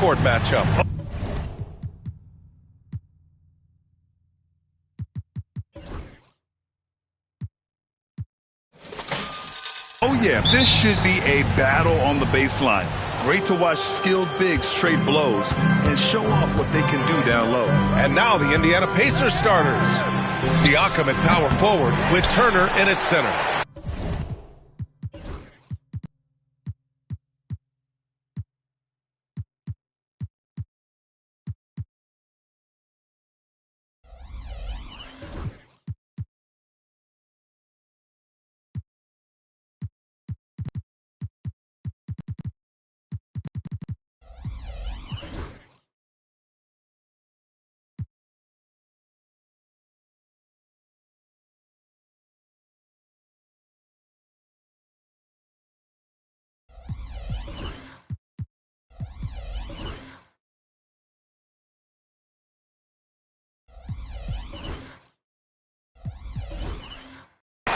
court matchup. Oh yeah, this should be a battle on the baseline. Great to watch skilled bigs trade blows and show off what they can do down low. And now the Indiana Pacers starters. Siakam at power forward with Turner in at center.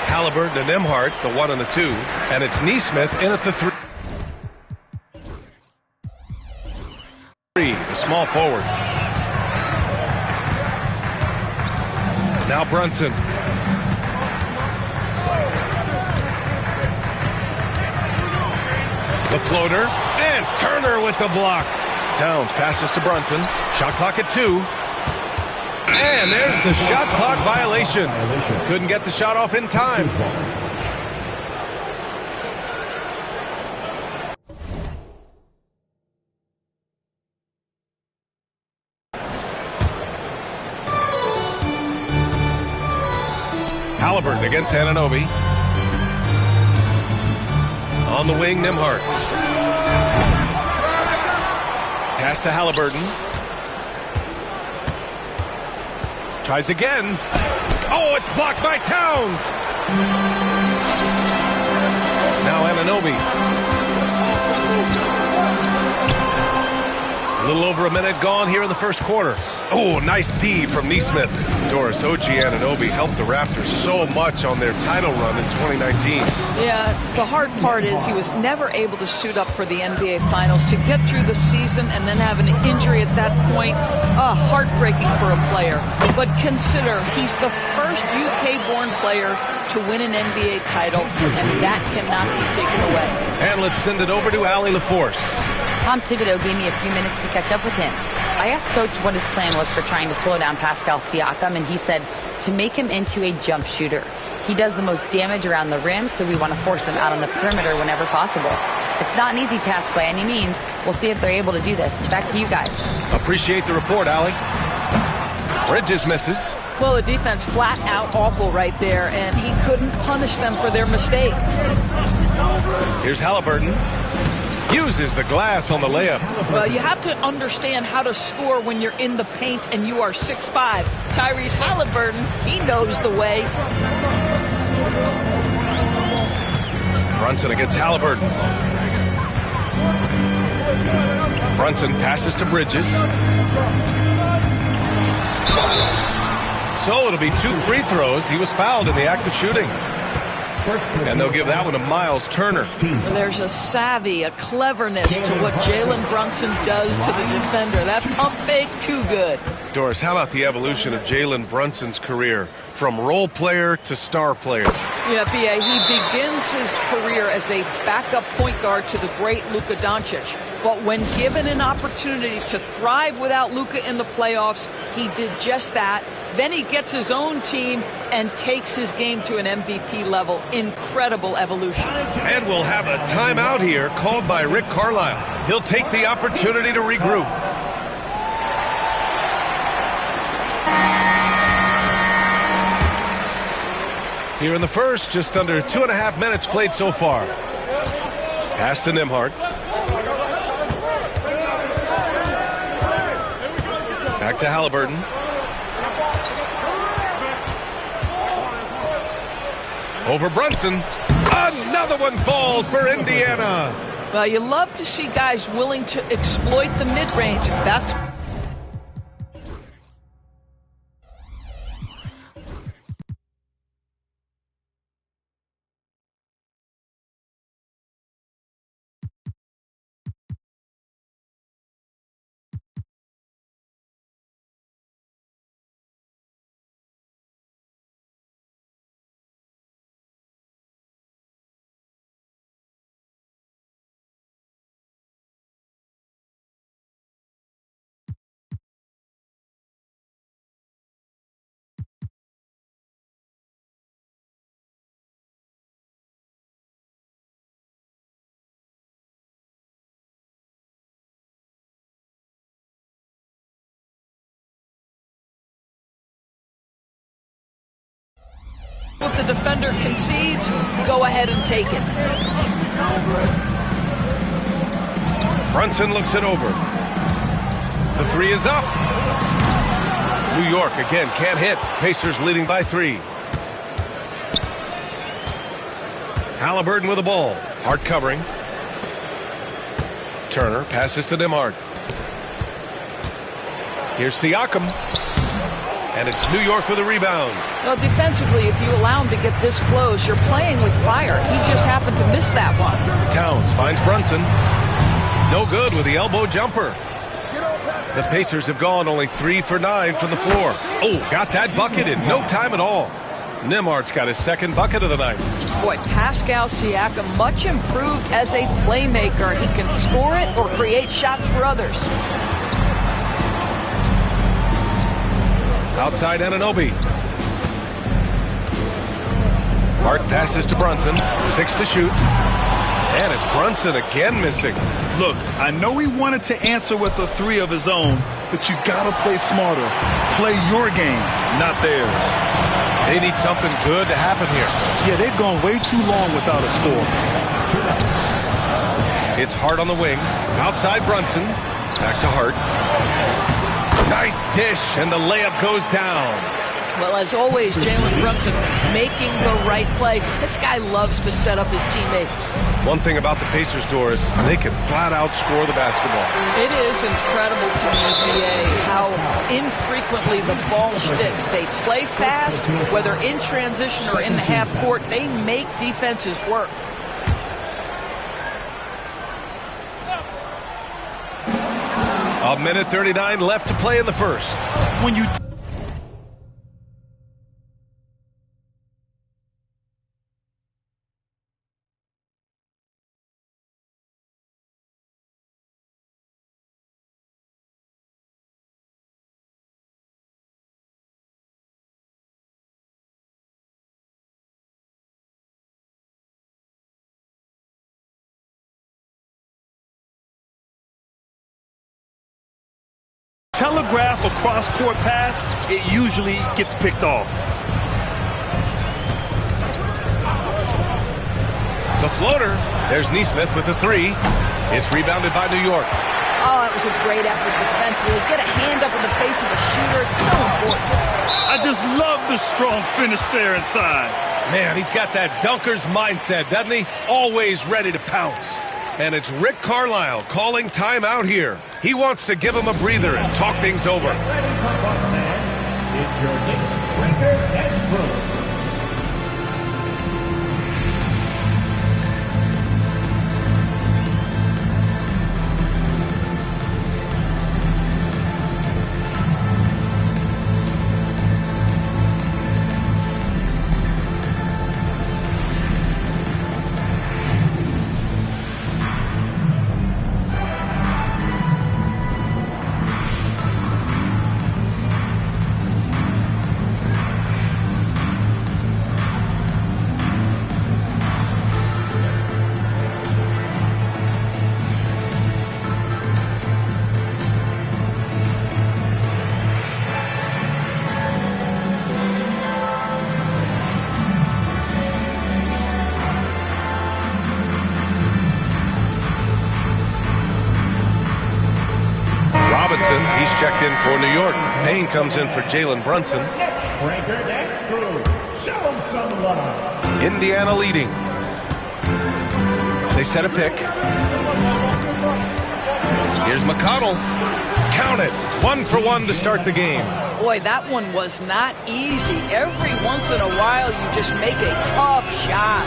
Halliburton and Nembhard, the 1 and the 2, and it's Nesmith in at the 3. The small forward. Now Brunson. The floater, and Turner with the block. Towns passes to Brunson. Shot clock at 2. And there's the shot clock violation. Couldn't get the shot off in time. Halliburton against Anunoby. On the wing, Nembhard. Pass to Halliburton. Tries again. Oh, it's blocked by Towns. Now Anunoby. A little over a minute gone here in the first quarter. Oh, nice D from Nesmith. Doris, OG Anunoby helped the Raptors so much on their title run in 2019. Yeah, the hard part is he was never able to suit up for the NBA Finals. To get through the season and then have an injury at that point, heartbreaking for a player. But consider, he's the first UK-born player to win an NBA title, and that cannot be taken away. And let's send it over to Allie LaForce. Tom Thibodeau gave me a few minutes to catch up with him. I asked Coach what his plan was for trying to slow down Pascal Siakam, and he said to make him into a jump shooter. He does the most damage around the rim, so we want to force him out on the perimeter whenever possible. It's not an easy task by any means. We'll see if they're able to do this. Back to you guys. Appreciate the report, Allie. Bridges misses. Well, the defense flat out awful right there, and he couldn't punish them for their mistake. Here's Halliburton. Uses the glass on the layup. Well, you have to understand how to score when you're in the paint and you are 6'5". Tyrese Halliburton, he knows the way. Brunson against Halliburton. Brunson passes to Bridges. So it'll be 2 free throws. He was fouled in the act of shooting. And they'll give that one to Miles Turner. There's a savvy, a cleverness to what Jalen Brunson does to the defender. That pump fake, too good. Doris, how about the evolution of Jalen Brunson's career from role player to star player? Yeah, B.A., he begins his career as a backup point guard to the great Luka Doncic. But when given an opportunity to thrive without Luka in the playoffs, he did just that. Then he gets his own team and takes his game to an MVP level. Incredible evolution. And we'll have a timeout here called by Rick Carlisle. He'll take the opportunity to regroup. Here in the first, just under 2.5 minutes played so far. Pass to Nembhard. Back to Halliburton. Over Brunson. Another one falls for Indiana. Well, you love to see guys willing to exploit the mid-range. That's If the defender concedes, go ahead and take it. Brunson looks it over. The three is up. New York again can't hit. Pacers leading by 3. Halliburton with the ball. Hart covering. Turner passes to Nembhard. Here's Siakam. And it's New York with a rebound. Well, defensively, if you allow him to get this close, you're playing with fire. He just happened to miss that one. Towns finds Brunson. No good with the elbow jumper. The Pacers have gone only 3 for 9 from the floor. Oh, got that bucket in no time at all. Nembhard's got his second bucket of the night. Boy, Pascal Siakam much improved as a playmaker. He can score it or create shots for others. Outside Anunoby. Hart passes to Brunson. 6 to shoot. And it's Brunson again missing. Look, I know he wanted to answer with a 3 of his own, but you gotta play smarter. Play your game, not theirs. They need something good to happen here. Yeah, they've gone way too long without a score. It's Hart on the wing. Outside Brunson. Back to Hart. Nice dish, and the layup goes down. Well, as always, Jalen Brunson making the right play. This guy loves to set up his teammates. One thing about the Pacers, Doris, they can flat out score the basketball. It is incredible to the NBA how infrequently the ball sticks. They play fast, whether in transition or in the half court. They make defenses work. A minute 39 left to play in the first. When you telegraph a cross-court pass, it usually gets picked off. The floater. There's Nesmith with the 3. It's rebounded by New York. Oh, that was a great effort defensively. Get a hand up in the face of the shooter. It's so important. I just love the strong finish there inside. Man, he's got that dunker's mindset, doesn't he? Always ready to pounce. And it's Rick Carlisle calling timeout here. He wants to give him a breather and talk things over. He's checked in for New York. Payne comes in for Jalen Brunson. Indiana leading. They set a pick. Here's McConnell. Count it. 1 for 1 to start the game. Boy, that one was not easy. Every once in a while, you just make a tough shot.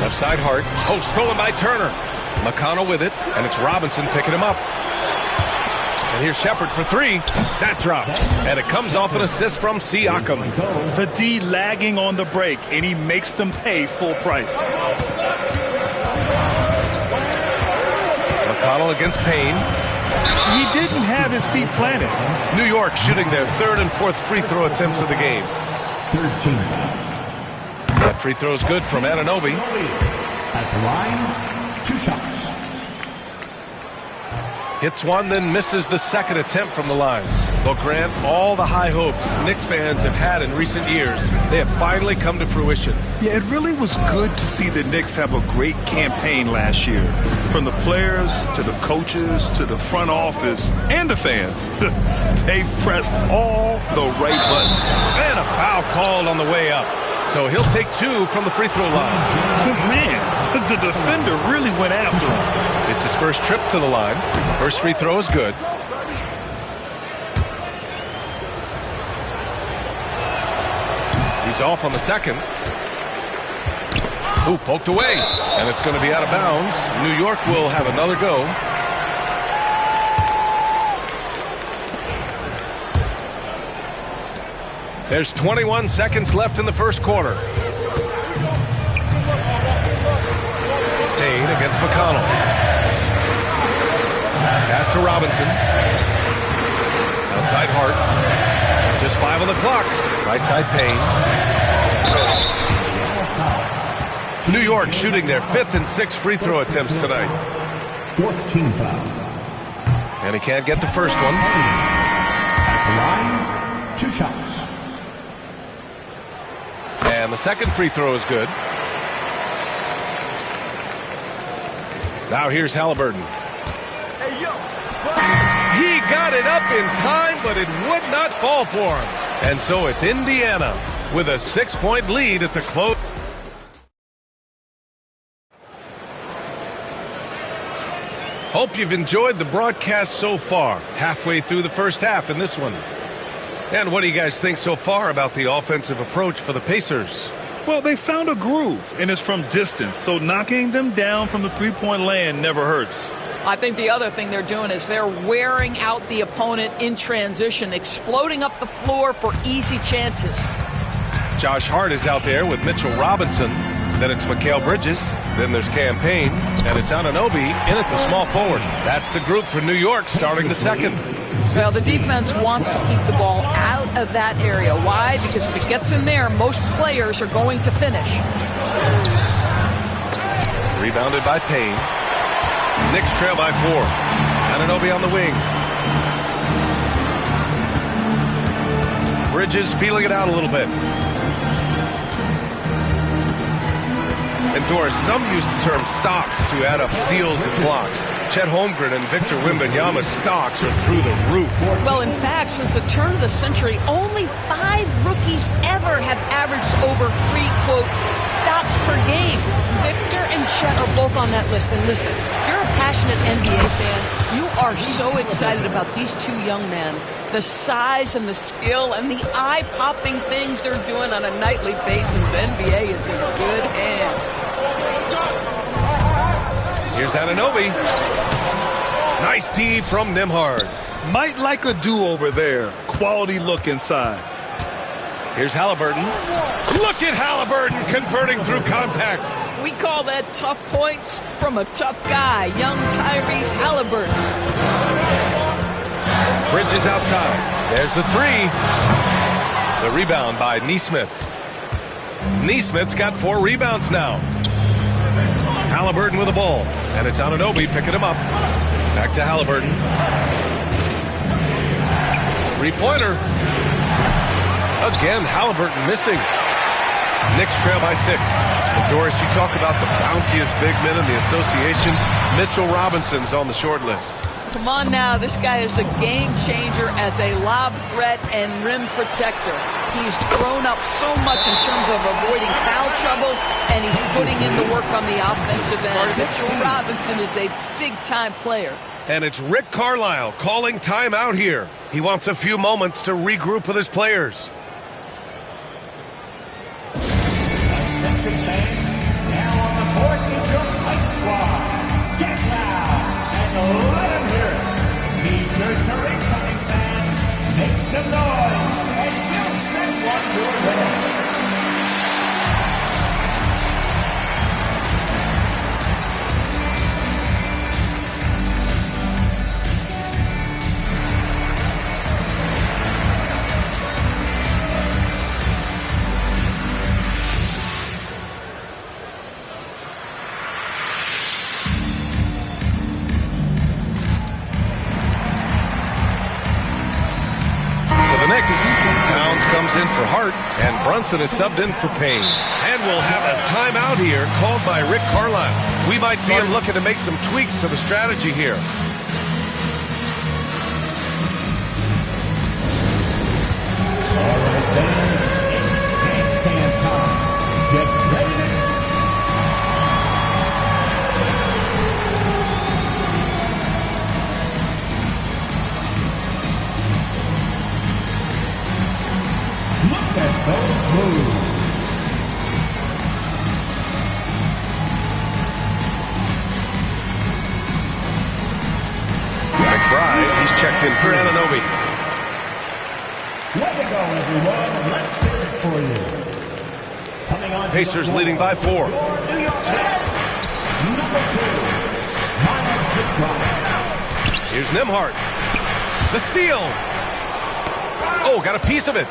Left side Hart. Oh, stolen by Turner. McConnell with it, and it's Robinson picking him up. And here's Shepard for 3. That drops. And it comes off an assist from Siakam. The D lagging on the break, and he makes them pay full price. McConnell against Payne. He didn't have his feet planted. New York shooting their 3rd and 4th free throw attempts of the game. 13. That free throw is good from Anunoby. At the line, 2 shots. Hits one, then misses the second attempt from the line. Well, Grant, all the high hopes Knicks fans have had in recent years, they have finally come to fruition. Yeah, it really was good to see the Knicks have a great campaign last year. From the players to the coaches to the front office and the fans. They've pressed all the right buttons. And a foul called on the way up. So he'll take 2 from the free throw line. Man, the defender really went after him. It's his first trip to the line. First free throw is good. He's off on the second. Ooh, poked away. And it's going to be out of bounds. New York will have another go. There's 21 seconds left in the first quarter. Payne against McConnell. Pass to Robinson. Outside Hart. Just 5 on the clock. Right side Payne. New York shooting their 5th and 6th free throw attempts tonight. 4th team foul. And he can't get the first one. At the line, 2 shots. And the second free throw is good. Now here's Halliburton. He got it up in time, but it would not fall for him. And so it's Indiana with a 6-point lead at the close. Hope you've enjoyed the broadcast so far. Halfway through the first half in this one. And what do you guys think so far about the offensive approach for the Pacers? Well, they found a groove, and it's from distance, so knocking them down from the three-point land never hurts. I think the other thing they're doing is they're wearing out the opponent in transition, exploding up the floor for easy chances. Josh Hart is out there with Mitchell Robinson. Then it's Mikal Bridges. Then there's Cam Payne. And it's Anunoby in at the small forward. That's the group for New York starting the second. Well, the defense wants to keep the ball out of that area. Why? Because if it gets in there, most players are going to finish. Rebounded by Payne. Knicks trail by 4. Anunoby on the wing. Bridges feeling it out a little bit. And Doris, some use the term stocks to add up steals and blocks. Chet Holmgren and Victor Wembanyama's stocks are through the roof. Well, in fact, since the turn of the century, only 5 rookies ever have averaged over 3, quote, stocks per game. Victor and Chet are both on that list. And listen, if you're a passionate NBA fan, you are so excited about these 2 young men. The size and the skill and the eye-popping things they're doing on a nightly basis. NBA is in good hands. Here's Anunoby. Nice D from Nembhard. Might like a do-over there. Quality look inside. Here's Halliburton. Look at Halliburton converting through contact. We call that tough points from a tough guy, young Tyrese Halliburton. Bridges outside. There's the 3. The rebound by Nesmith. Nesmith's got 4 rebounds now. Halliburton with the ball. And it's Anunoby picking him up. Back to Halliburton. 3-pointer. Again, Halliburton missing. Knicks trail by 6. And Doris, you talk about the bounciest big men in the association. Mitchell Robinson's on the short list. Come on now, this guy is a game changer as a lob threat and rim protector. He's thrown up so much in terms of avoiding foul trouble, and he's putting in the work on the offensive end. Mitchell Robinson is a big-time player. And it's Rick Carlisle calling timeout here. He wants a few moments to regroup with his players. Attention fans, now on the court is your fight squad. Get loud and let him hear it. T-shirts are incoming, fans. Make some noise and you'll send one your way. Knicks, Towns comes in for Hart, and Brunson is subbed in for Payne. And we'll have a timeout here called by Rick Carlisle. We might see him looking to make some tweaks to the strategy here. All right, fans, it's handstand time. Get ready to look at those moves. McBride, he's checked in for Anunoby. Way to go, everyone. Let's hear it for you. Coming on Pacers leading by 4. New York Knicks, number 2, Miles McBride. Here's Nembhard. The steal. Oh, got a piece of it.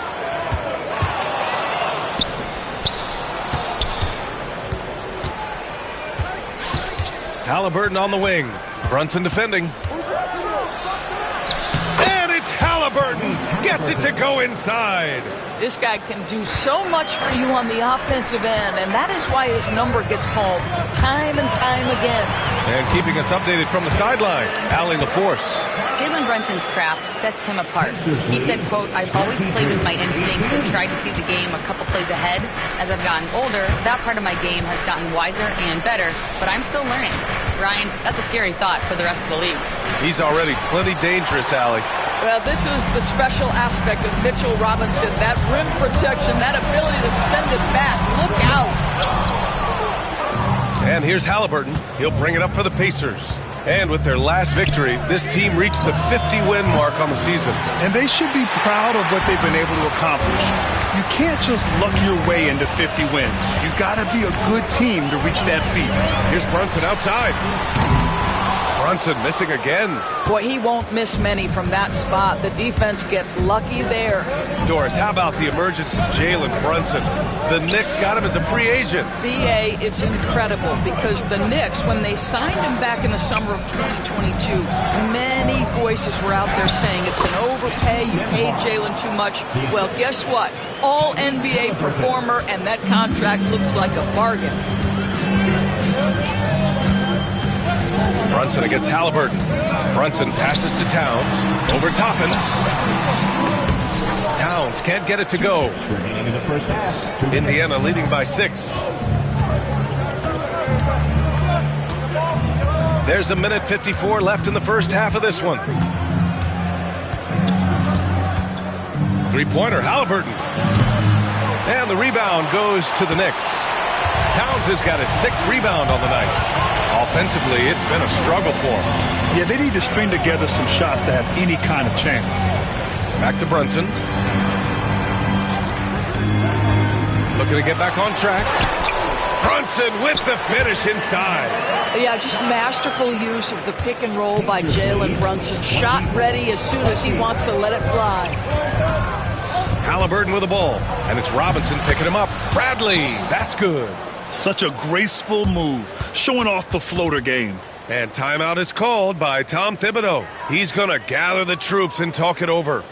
Halliburton on the wing. Brunson defending. And it's Halliburton. Gets it to go inside. This guy can do so much for you on the offensive end, and that is why his number gets called time and time again. And keeping us updated from the sideline, Allie LaForce. Jalen Brunson's craft sets him apart. He said, quote, "I've always played with my instincts and tried to see the game a couple plays ahead. As I've gotten older, that part of my game has gotten wiser and better, but I'm still learning." Ryan, that's a scary thought for the rest of the league. He's already plenty dangerous, Allie. Well, this is the special aspect of Mitchell Robinson, that rim protection, that ability to send it back. Look out. And here's Halliburton. He'll bring it up for the Pacers. And with their last victory, this team reached the 50-win mark on the season. And they should be proud of what they've been able to accomplish. You can't just luck your way into 50 wins. You got to be a good team to reach that feat. Here's Brunson outside. Brunson missing again. Boy, he won't miss many from that spot. The defense gets lucky there. Doris, how about the emergence of Jalen Brunson? The Knicks got him as a free agent. BA, it's incredible because the Knicks, when they signed him back in the summer of 2022, many voices were out there saying it's an overpay, you paid Jalen too much. Well, guess what? All NBA performer, and that contract looks like a bargain. Brunson against Halliburton. Brunson passes to Towns. Over Toppin. Towns can't get it to go. Remaining in the first half. Indiana leading by 6. There's a minute 54 left in the first half of this one. Three-pointer, Halliburton. And the rebound goes to the Knicks. Towns has got his 6th rebound on the night. Offensively, it's been a struggle for him. Yeah, they need to string together some shots to have any kind of chance. Back to Brunson. Looking to get back on track. Brunson with the finish inside. Yeah, just masterful use of the pick and roll by Jalen Brunson. Shot ready as soon as he wants to let it fly. Halliburton with the ball. And it's Robinson picking him up. Bradley, that's good. Such a graceful move, showing off the floater game. And timeout is called by Tom Thibodeau. He's going to gather the troops and talk it over.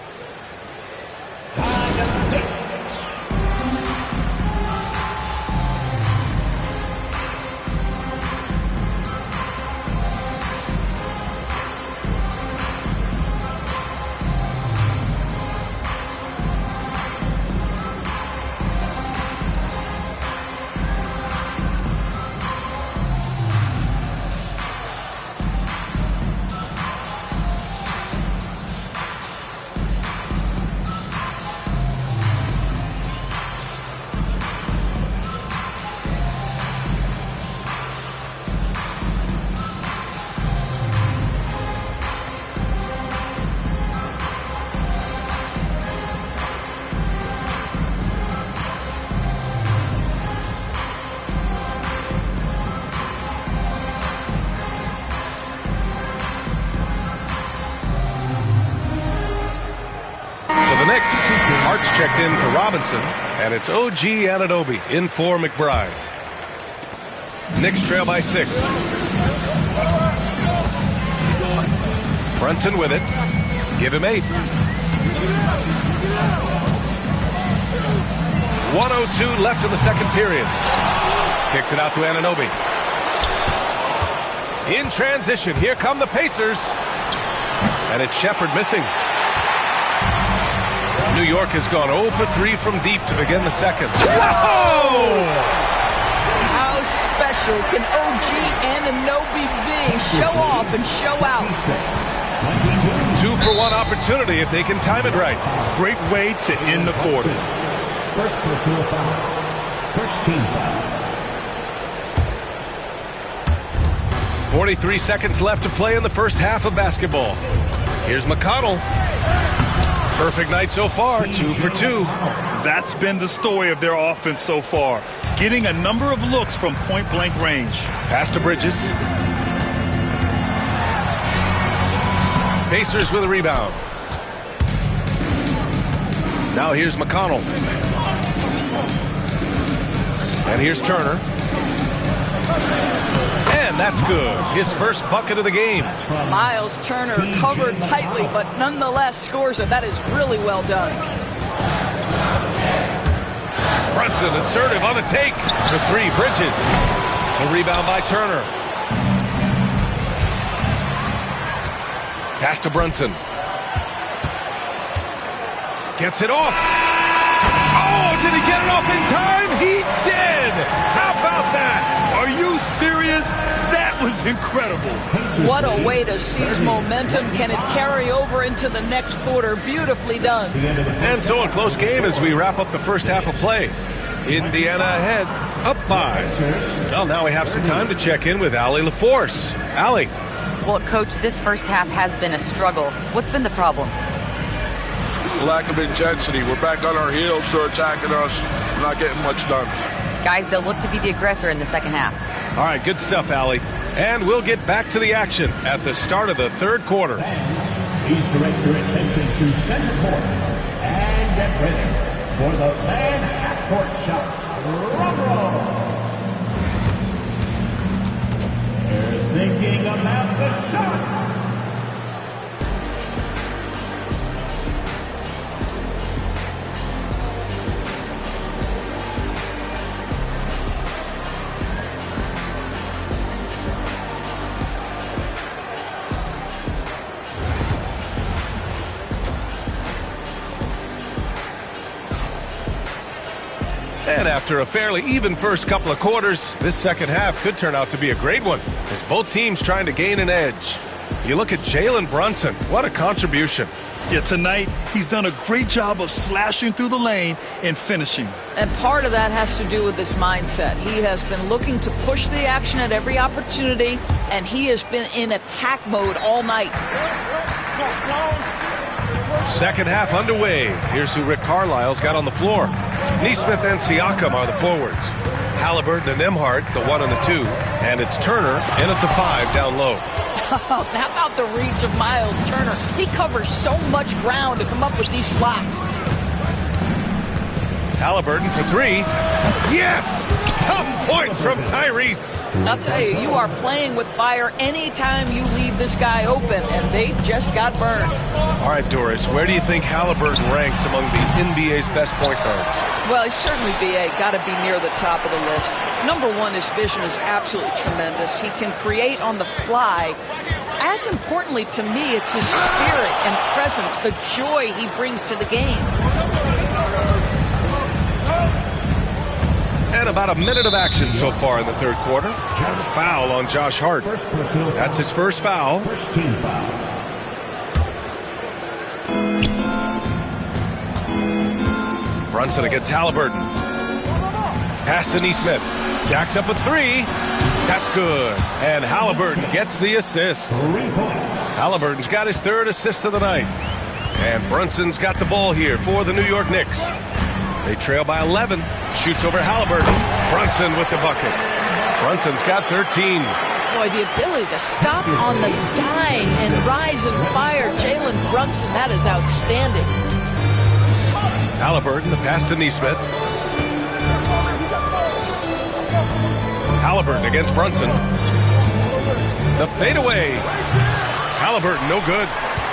Hart's checked in for Robinson, and it's OG Anunoby in for McBride. Knicks trail by 6. Brunson with it. Give him 8. 1:02 left in the second period. Kicks it out to Anunoby. In transition, here come the Pacers. And it's Shepherd missing. New York has gone 0 for 3 from deep to begin the second. Whoa! How special can OG Anunoby be? Show off and show out. 2-for-1 opportunity if they can time it right. Great way to end the quarter. First personal foul. First team foul. 43 seconds left to play in the first half of basketball. Here's McConnell. Perfect night so far, 2 for 2. That's been the story of their offense so far. Getting a number of looks from point-blank range. Pass to Bridges. Pacers with a rebound. Now here's McConnell. And here's Turner. And that's good. His first bucket of the game. Miles Turner covered tightly, but nonetheless scores it. That is really well done. Brunson assertive on the take. For 3, Bridges. The rebound by Turner. Pass to Brunson. Gets it off. Oh, did he get it off in time? He did. How about that? Are you serious? That was incredible. What a way to seize momentum. Can it carry over into the next quarter? Beautifully done. And so a close game as we wrap up the first half of play. Indiana ahead, up 5. Well, now we have some time to check in with Allie LaForce. Allie. Well, Coach, this first half has been a struggle. What's been the problem? Lack of intensity. We're back on our heels. They're attacking us. We're not getting much done. Guys, they'll look to be the aggressor in the second half. All right, good stuff, Allie. And we'll get back to the action at the start of the third quarter. Please direct your attention to center court and get ready for the fan half-court shot. Drum roll. They're thinking about the shot. And after a fairly even first couple of quarters, this second half could turn out to be a great one, as both teams trying to gain an edge. You look at Jalen Brunson, what a contribution. Yeah, tonight, he's done a great job of slashing through the lane and finishing. And part of that has to do with his mindset. He has been looking to push the action at every opportunity, and he has been in attack mode all night. Second half underway. Here's who Rick Carlisle's got on the floor. Nesmith and Siakam are the forwards. Halliburton and Nembhard, the 1 and the 2. And it's Turner in at the 5 down low. How about the reach of Miles Turner? He covers so much ground to come up with these blocks. Halliburton for 3. Yes! Tough points from Tyrese. I'll tell you, you are playing with fire anytime you leave this guy open, and they just got burned. All right, Doris, where do you think Halliburton ranks among the NBA's best point guards? Well, he's certainly, B.A., got to be near the top of the list. Number one, his vision is absolutely tremendous. He can create on the fly. As importantly to me, it's his spirit and presence, the joy he brings to the game. And about a minute of action so far in the third quarter. Foul on Josh Hart. That's his first foul. First team foul. Brunson against Halliburton. Pass to Nesmith. Jacks up with 3. That's good. And Halliburton gets the assist. 3 points. Halliburton's got his third assist of the night. And Brunson's got the ball here for the New York Knicks. They trail by 11. Shoots over Halliburton. Brunson with the bucket. Brunson's got 13. Boy, the ability to stop on the dime and rise and fire Jalen Brunson, that is outstanding. Halliburton, the pass to Nesmith. Halliburton against Brunson. The fadeaway. Halliburton, no good.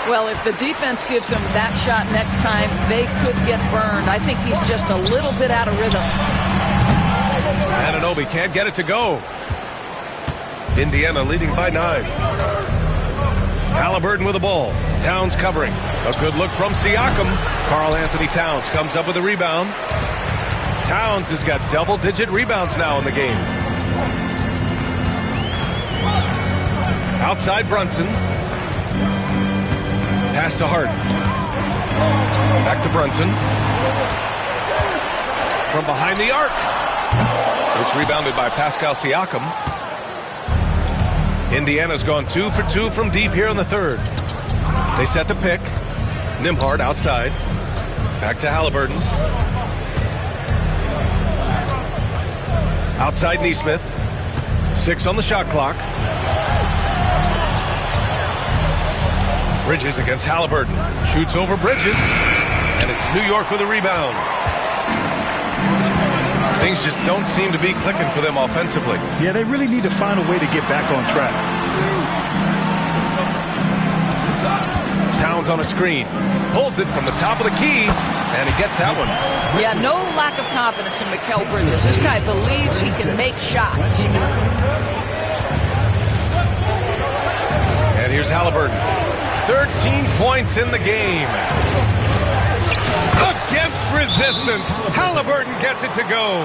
Well, if the defense gives him that shot next time, they could get burned. I think he's just a little bit out of rhythm. Anunoby can't get it to go. Indiana leading by 9. Halliburton with the ball. Towns covering. A good look from Siakam. Karl-Anthony Towns comes up with a rebound. Towns has got double-digit rebounds now in the game. Outside Brunson. Pass to Hart. Back to Brunson. From behind the arc. It's rebounded by Pascal Siakam. Indiana's gone 2 for 2 from deep here in the third. They set the pick. Nembhard outside. Back to Halliburton. Outside Nesmith. 6 on the shot clock. Bridges against Halliburton. Shoots over Bridges. And it's New York with a rebound. Things just don't seem to be clicking for them offensively. Yeah, they really need to find a way to get back on track. Towns on a screen. Pulls it from the top of the key. And he gets that one. Yeah, no lack of confidence in Mikal Bridges. This guy believes he can make shots. And here's Halliburton. 13 points in the game. Against resistance. Halliburton gets it to go.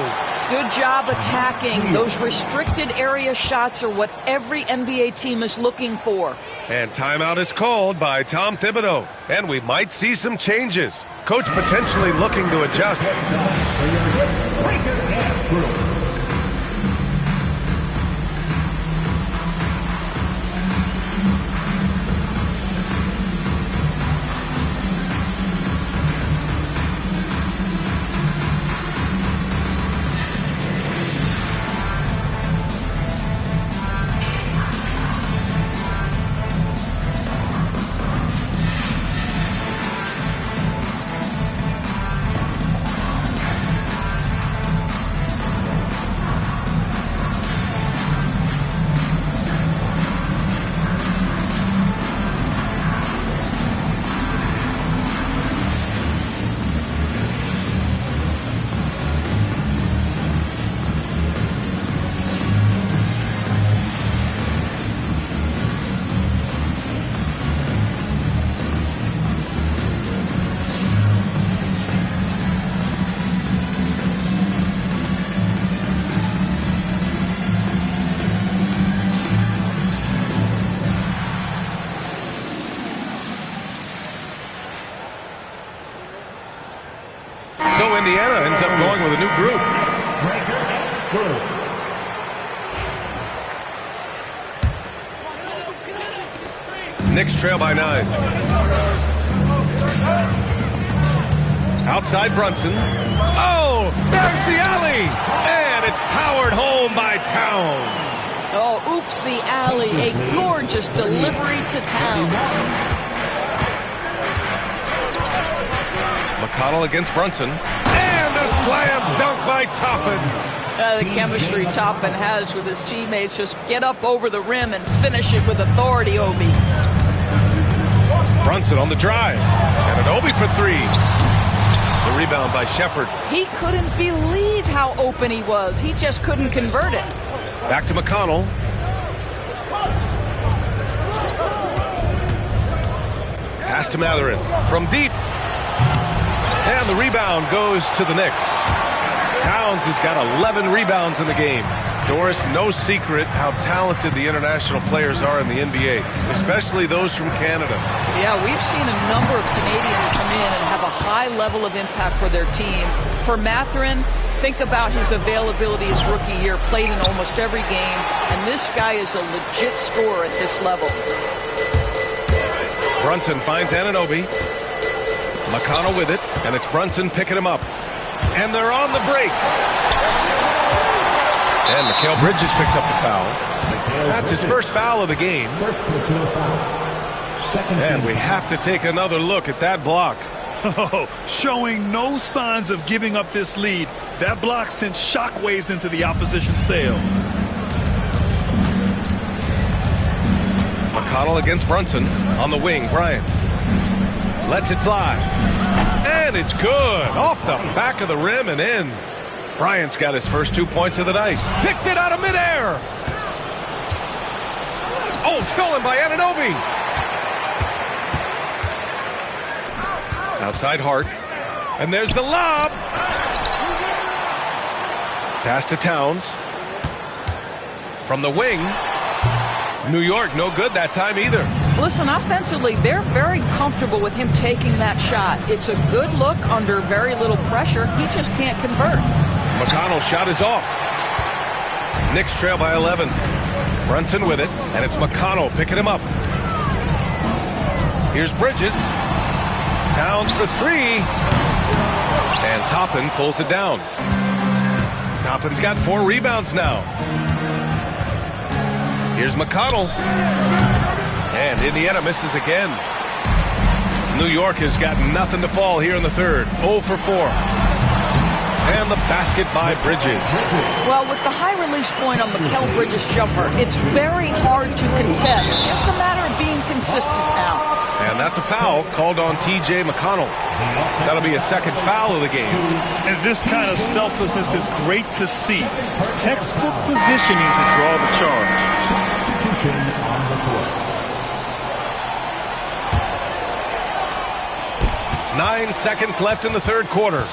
Good job attacking. Those restricted area shots are what every NBA team is looking for. And timeout is called by Tom Thibodeau. And we might see some changes. Coach potentially looking to adjust. So Indiana ends up going with a new group. Knicks trail by 9. Outside Brunson. Oh, there's the alley. And it's powered home by Towns. Oh, oops, the alley. A gorgeous delivery to Towns. McConnell against Brunson. And a slam dunk by Toppin. The chemistry Toppin has with his teammates. Just get up over the rim and finish it with authority, Obi. Brunson on the drive. And an Obi for 3. The rebound by Shepard. He couldn't believe how open he was. He just couldn't convert it. Back to McConnell. Pass to Matherin. From deep. And the rebound goes to the Knicks. Towns has got 11 rebounds in the game. Doris, no secret how talented the international players are in the NBA, especially those from Canada. Yeah, we've seen a number of Canadians come in and have a high level of impact for their team. For Matherin, think about his availability his rookie year, played in almost every game, and this guy is a legit scorer at this level. Brunson finds Anunoby. McConnell with it, and it's Brunson picking him up. And they're on the break. And Mikal Bridges picks up the foul. That's his first foul of the game. And we have to take another look at that block. Oh, showing no signs of giving up this lead. That block sent shockwaves into the opposition sails. McConnell against Brunson. On the wing, Bryant. Lets it fly. And it's good. Off the back of the rim and in. Bryant's got his first 2 points of the night. Picked it out of midair. Oh, stolen by Anunoby. Outside Hart. And there's the lob. Pass to Towns. From the wing. New York, no good that time either. Listen, offensively, they're very comfortable with him taking that shot. It's a good look under very little pressure. He just can't convert. McConnell's shot is off. Knicks trail by 11. Brunson with it, and it's McConnell picking him up. Here's Bridges. Towns for three. And Toppin pulls it down. Toppin's got 4 rebounds now. Here's McConnell. And Indiana misses again. New York has got nothing to fall here in the third. 0 for 4. And the basket by Bridges. Well, with the high release point on Mikal Bridges' jumper, it's very hard to contest. Just a matter of being consistent now. And that's a foul called on T.J. McConnell. That'll be a second foul of the game. And this kind of selflessness is great to see. Textbook positioning to draw the charge. Substitution on the court. 9 seconds left in the third quarter.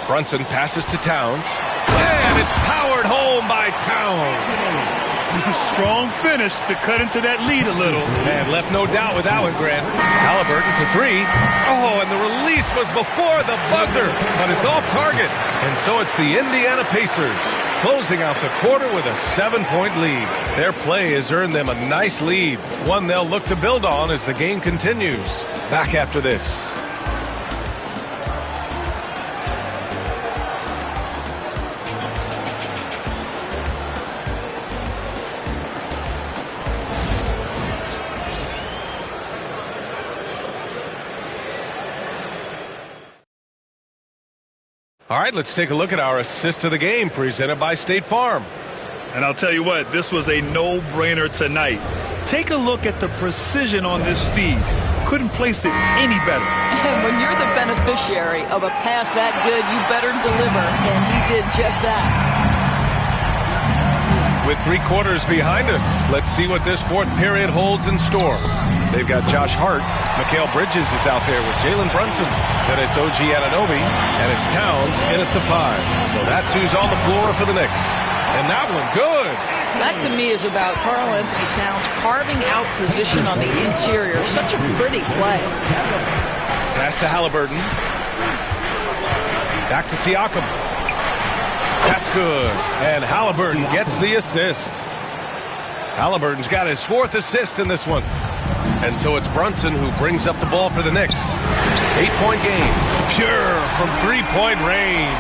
Brunson passes to Towns. And it's powered home by Towns. Strong finish to cut into that lead a little. And left no doubt with that one, Grant. Halliburton for 3. Oh, and the release was before the buzzer, but it's off target. And so it's the Indiana Pacers closing out the quarter with a 7-point lead. Their play has earned them a nice lead, one they'll look to build on as the game continues. Back after this. All right, let's take a look at our assist of the game presented by State Farm. And I'll tell you what, this was a no-brainer tonight. Take a look at the precision on this feed. Couldn't place it any better. And when you're the beneficiary of a pass that good, you better deliver. And he did just that. With 3 quarters behind us, let's see what this fourth period holds in store. They've got Josh Hart. Mikal Bridges is out there with Jalen Brunson. Then it's OG Anunoby, and it's Towns in at the 5. So that's who's on the floor for the Knicks. And that one, good. That, to me, is about Karl Anthony Towns carving out position on the interior. Such a pretty play. Pass to Halliburton. Back to Siakam. That's good. And Halliburton gets the assist. Halliburton's got his 4th assist in this one. And so it's Brunson who brings up the ball for the Knicks. 8-point game. Pure from 3-point range.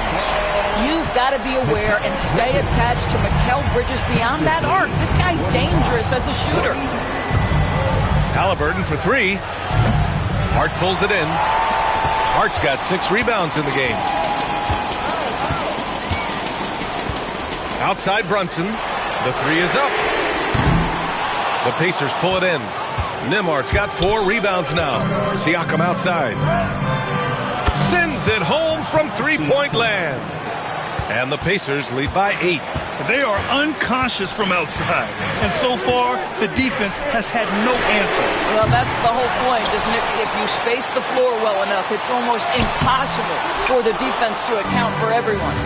You've got to be aware and stay attached to Mikal Bridges beyond that arc. This guy dangerous as a shooter. Halliburton for 3. Hart pulls it in. Hart's got 6 rebounds in the game. Outside Brunson. The 3 is up. The Pacers pull it in. Nimmart's got 4 rebounds now. Siakam outside. Sends it home from 3-point land. And the Pacers lead by 8. They are unconscious from outside. And so far, the defense has had no answer. Well, that's the whole point, isn't it? If you space the floor well enough, it's almost impossible for the defense to account for everyone.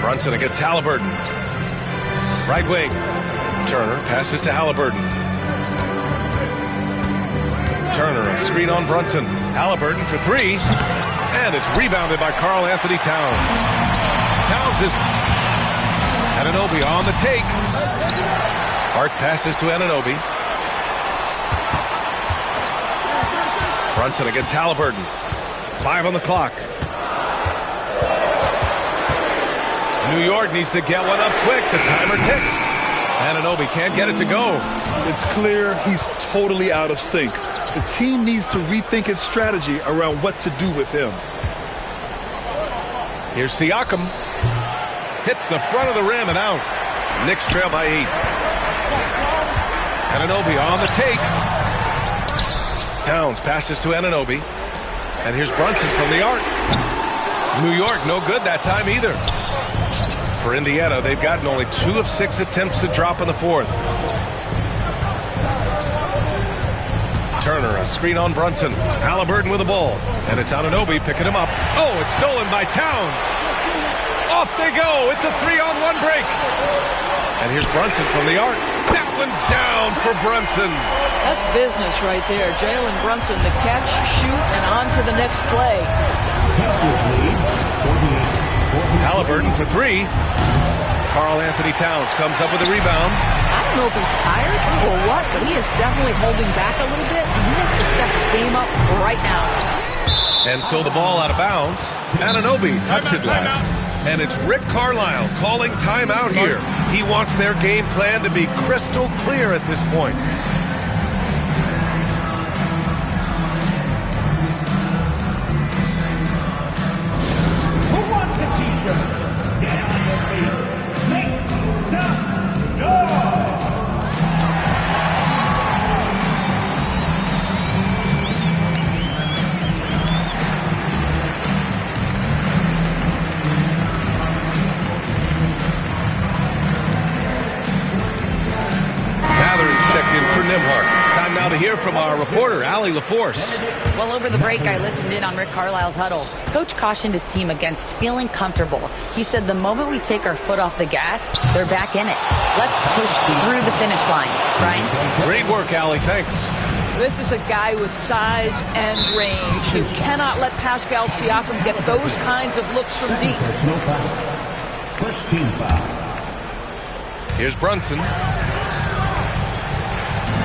Brunson against Halliburton. Right wing. Turner passes to Halliburton. Turner, a screen on Brunson. Halliburton for 3. And it's rebounded by Karl Anthony Towns. Towns is Anunoby on the take. Hart passes to Anunoby. Brunson against Halliburton. 5 on the clock. New York needs to get one up quick. The timer ticks. Anunoby can't get it to go. It's clear he's totally out of sync. The team needs to rethink its strategy around what to do with him. Here's Siakam. Hits the front of the rim and out. Knicks trail by 8. Anunoby on the take. Towns passes to Anunoby. And here's Brunson from the arc. New York, no good that time either. For Indiana, they've gotten only 2 of 6 attempts to drop in the fourth. Turner, a screen on Brunson. Halliburton with the ball. And it's Anunoby picking him up. Oh, it's stolen by Towns. Off they go. It's a 3-on-1 break. And here's Brunson from the arc. That one's down for Brunson. That's business right there. Jalen Brunson, the catch, shoot, and on to the next play. Halliburton for 3. Karl Anthony Towns comes up with a rebound. I don't know if he's tired or what, but he is definitely holding back a little bit, and he has to step his game up right now. And so the ball out of bounds. Anunoby touched it last. And it's Rick Carlisle calling timeout here. He wants their game plan to be crystal clear at this point. Who wants a t-shirt? Get on your feet. Make some noise. Checked in for Nimhart. Time now to hear from our reporter, Allie LaForce. Well, over the break, I listened in on Rick Carlisle's huddle. Coach cautioned his team against feeling comfortable. He said the moment we take our foot off the gas, they're back in it. Let's push through the finish line. Brian? Great work, Allie. Thanks. This is a guy with size and range. You cannot let Pascal Siakam get those kinds of looks from deep. No foul. First team foul. Here's Brunson.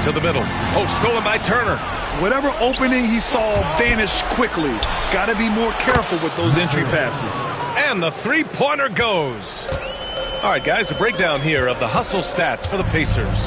To the middle. Oh, stolen by Turner. Whatever opening he saw vanished quickly. Got to be more careful with those entry passes. And the three-pointer goes. All right, guys, a breakdown here of the hustle stats for the Pacers.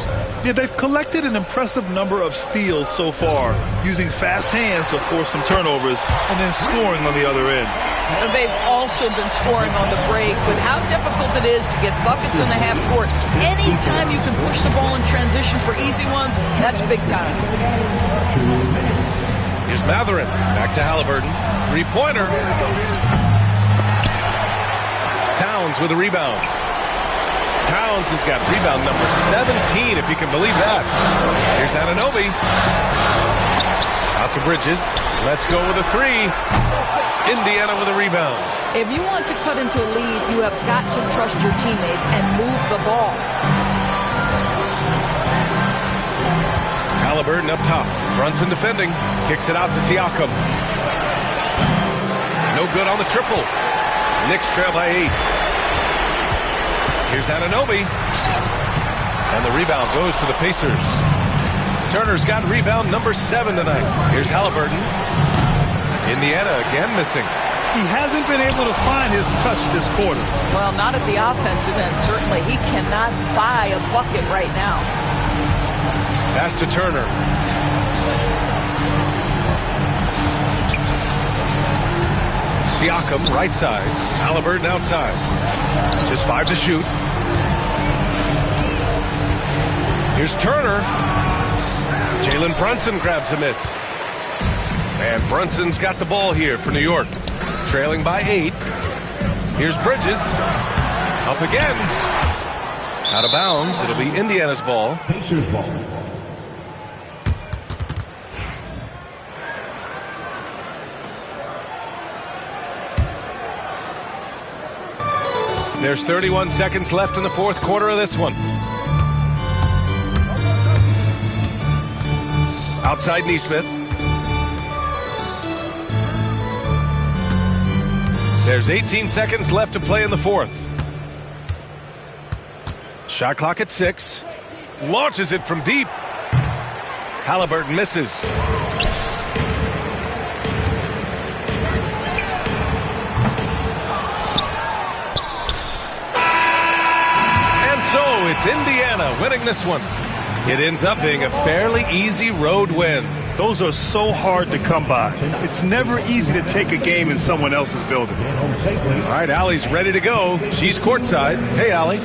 Yeah, they've collected an impressive number of steals so far, using fast hands to force some turnovers and then scoring on the other end. And they've also been scoring on the break. With how difficult it is to get buckets in the half court, anytime you can push the ball in transition for easy ones, that's big time. Here's Matherin. Back to Halliburton. Three-pointer. Towns with a rebound. Towns has got rebound number 17, if you can believe that. Here's Anunoby. Out to Bridges. Let's go with a 3. Indiana with a rebound. If you want to cut into a lead, you have got to trust your teammates and move the ball. Halliburton up top. Brunson defending. Kicks it out to Siakam. No good on the triple. Knicks trail by 8. Here's Anunoby. And the rebound goes to the Pacers. Turner's got rebound number 7 tonight. Here's Halliburton. Indiana again missing. He hasn't been able to find his touch this quarter. Well, not at the offensive end, certainly. He cannot buy a bucket right now. Pass to Turner. Siakam, right side. Halliburton outside. Just 5 to shoot. Here's Turner. Jalen Brunson grabs a miss. And Brunson's got the ball here for New York. Trailing by 8. Here's Bridges. Up again. Out of bounds. It'll be Indiana's ball. Pacers ball. There's 31 seconds left in the fourth quarter of this one. Outside Neesmith. There's 18 seconds left to play in the fourth. Shot clock at 6. Launches it from deep. Halliburton misses. So it's Indiana winning this one. It ends up being a fairly easy road win. Those are so hard to come by. It's never easy to take a game in someone else's building. All right, Allie's ready to go. She's courtside. Hey, Allie.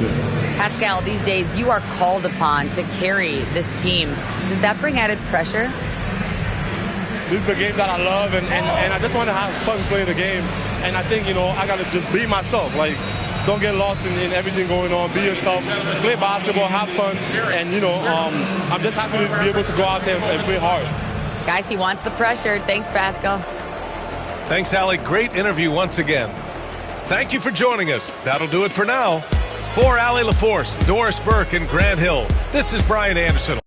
Pascal, these days you are called upon to carry this team. Does that bring added pressure? This is a game that I love, and I just want to have fun playing the game. And I think, I got to just be myself. Like, don't get lost in everything going on. Be yourself. Play basketball, have fun. And, I'm just happy to be able to go out there and play hard. Guys, he wants the pressure. Thanks, Pascal. Thanks, Allie. Great interview once again. Thank you for joining us. That'll do it for now. For Allie LaForce, Doris Burke, and Grant Hill, this is Brian Anderson.